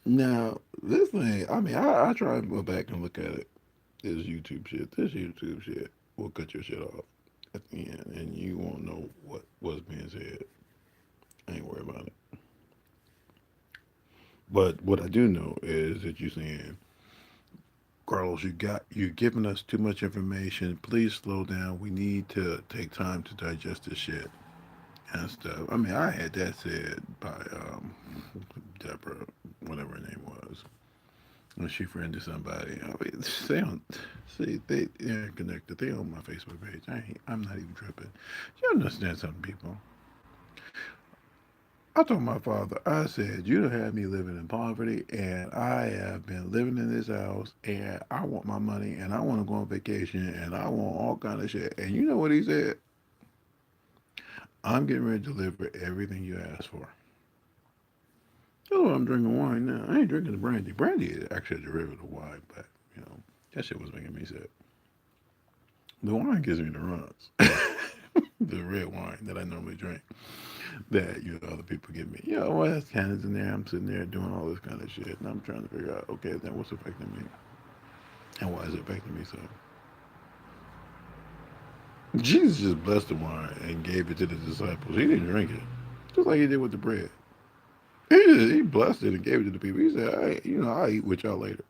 Now, this thing, I mean, I try and go back and look at it. This YouTube shit. This YouTube shit will cut your shit off at the end, and you won't know what's being said. I ain't worried about it. But what I do know is that you're saying, Carlos, you're giving us too much information. Please slow down. We need to take time to digest this shit and stuff. I mean, I had that said by Deborah, whatever her name was, when she friended somebody. I mean, they don't see they're connected. They on my Facebook page. I'm not even tripping. You understand something, people? I told my father, I said, you don't have me living in poverty, and I have been living in this house, and I want my money, and I want to go on vacation, and I want all kind of shit. And you know what he said? I'm getting ready to deliver everything you asked for. Oh, I'm drinking wine now. I ain't drinking the brandy. Brandy is actually a derivative of wine, but you know that shit was making me sick. The wine gives me the runs. The red wine that I normally drink, that other people give me. Well, that's cannons in there. I'm sitting there doing all this kind of shit, and I'm trying to figure out, okay, then what's affecting me, and why is it affecting me so? Jesus just blessed the wine and gave it to the disciples. He didn't drink it, just like he did with the bread. He blessed it and gave it to the people. He said, I'll eat with y'all later.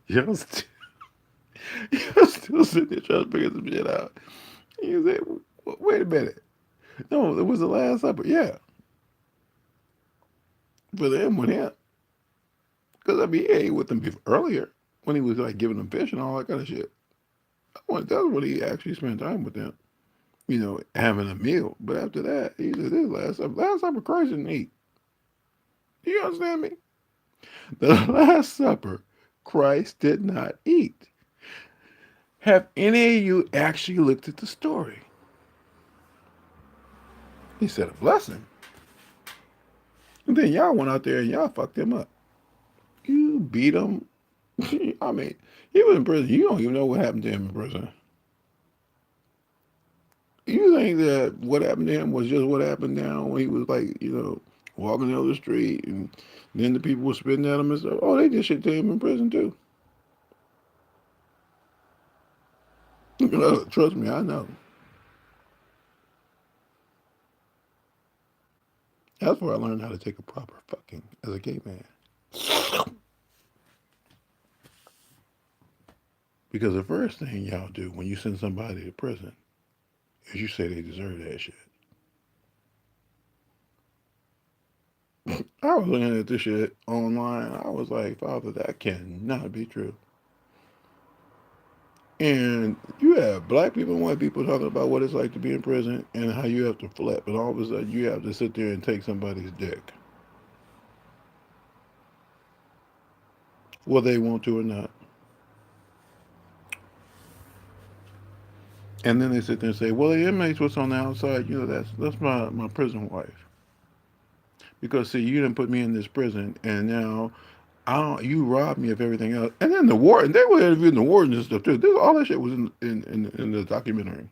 y'all, st- y'all still sitting there trying to figure some shit out. He said, wait a minute. No, it was the Last Supper. Yeah, for them with him. Because, I mean, he ate with them earlier when he was like giving them fish and all that kind of shit. That's when he actually spent time with them, having a meal. But after that, he said, this is Last Supper. Last Supper, Christ didn't eat. Do you understand me? The Last Supper, Christ did not eat. Have any of you actually looked at the story? He said a blessing. And then y'all went out there and y'all fucked him up. You beat him. I mean, he was in prison. You don't even know what happened to him in prison. You think that what happened to him was just what happened now when he was like, walking down the street and then the people were spitting at him and stuff? Oh, they did shit to him in prison too. Trust me, I know. That's where I learned how to take a proper fucking as a gay man. Because the first thing y'all do when you send somebody to prison is you say they deserve that shit. I was looking at this shit online. I was like, Father, that cannot be true. And you have black people and white people talking about what it's like to be in prison and how you have to flip, and all of a sudden you have to sit there and take somebody's dick, whether they want to or not. And then they sit there and say, "Well, the inmates what's on the outside, that's my prison wife, because see, you didn't put me in this prison, and now you robbed me of everything else." And then the warden, they were interviewing the warden and stuff too. All that shit was in the documentary.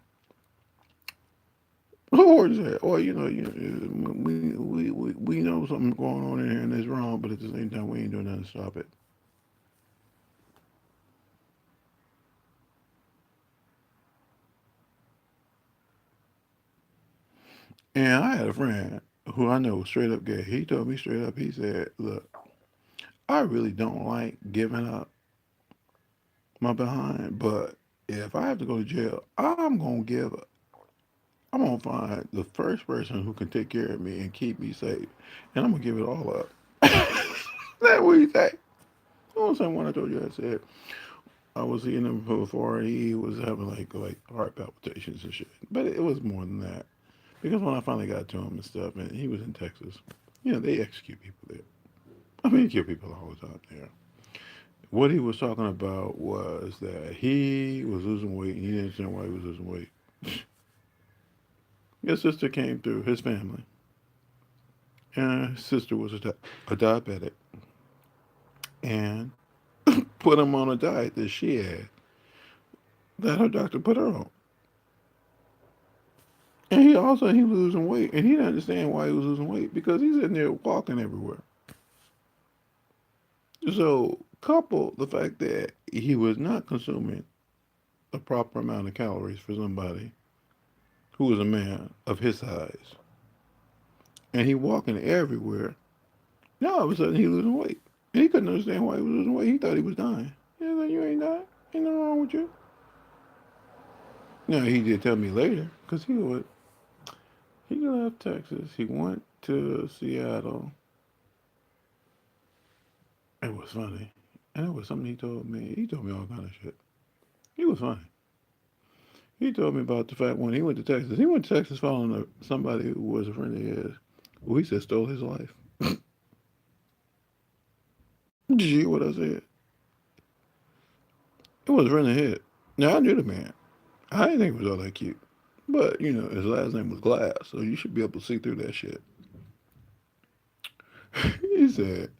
The warden said, "Oh, we know something's going on in here and it's wrong, but at the same time, we ain't doing nothing to stop it." And I had a friend who I know was straight up gay. He told me straight up, he said, "Look, I really don't like giving up my behind, but if I have to go to jail, I'm gonna find the first person who can take care of me and keep me safe, and I'm gonna give it all up." That's what he said. You know what I'm saying? When I told you, I said I was seeing him before he was having like heart palpitations and shit. But it was more than that. Because when I finally got to him and stuff, and he was in Texas, they execute people there. I mean, they kill people all the time there. What he was talking about was that he was losing weight and he didn't understand why he was losing weight. His sister came through, his family, and his sister was a diabetic and put him on a diet that she had that her doctor put her on. And he also he was losing weight, and he didn't understand why he was losing weight because he's sitting there walking everywhere. So couple the fact that he was not consuming the proper amount of calories for somebody who was a man of his size, and he walking everywhere. Now all of a sudden he losing weight, and he couldn't understand why he was losing weight. He thought he was dying. He was like, "You ain't dying. Ain't nothing wrong with you." Now he did tell me later because he left Texas. He went to Seattle. It was funny, and it was something he told me. He told me all kind of shit. He was funny. He told me about the fact when he went to Texas. He went to Texas following somebody who was a friend of his, who he said stole his life. Did you hear what I said? It was a friend of his. Now I knew the man. I didn't think he was all that cute, but you know his last name was Glass, so you should be able to see through that shit. He said,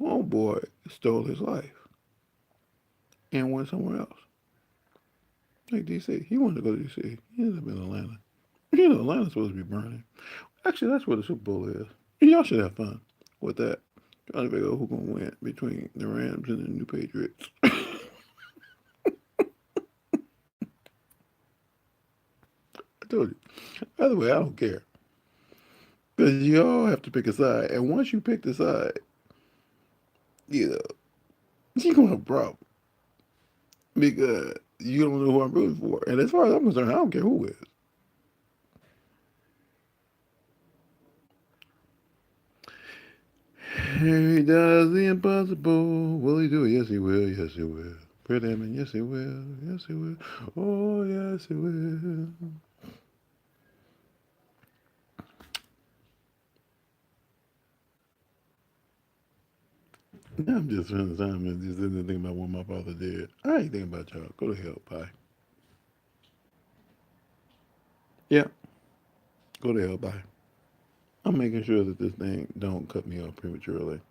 "Oh boy, stole his life and went somewhere else, like D.C. He wanted to go to D.C. He ended up in Atlanta. You know, Atlanta's supposed to be burning. Actually, that's where the Super Bowl is. Y'all should have fun with that. Trying to figure out who's gonna win between the Rams and the New Patriots. I told you. By the way, I don't care. Because you all have to pick a side. And once you pick the side, you know, you're going to have a problem. Because you don't know who I'm rooting for. And as far as I'm concerned, I don't care who is. He does the impossible. Will he do it? Yes, he will. Yes, he will. Pray him, and yes, he will. Yes, he will. Oh, yes, he will. Now I'm just spending time and just didn't think about what my father did. I ain't thinking about y'all. Go to hell. Bye. Yeah, go to hell. Bye. I'm making sure that this thing don't cut me off prematurely.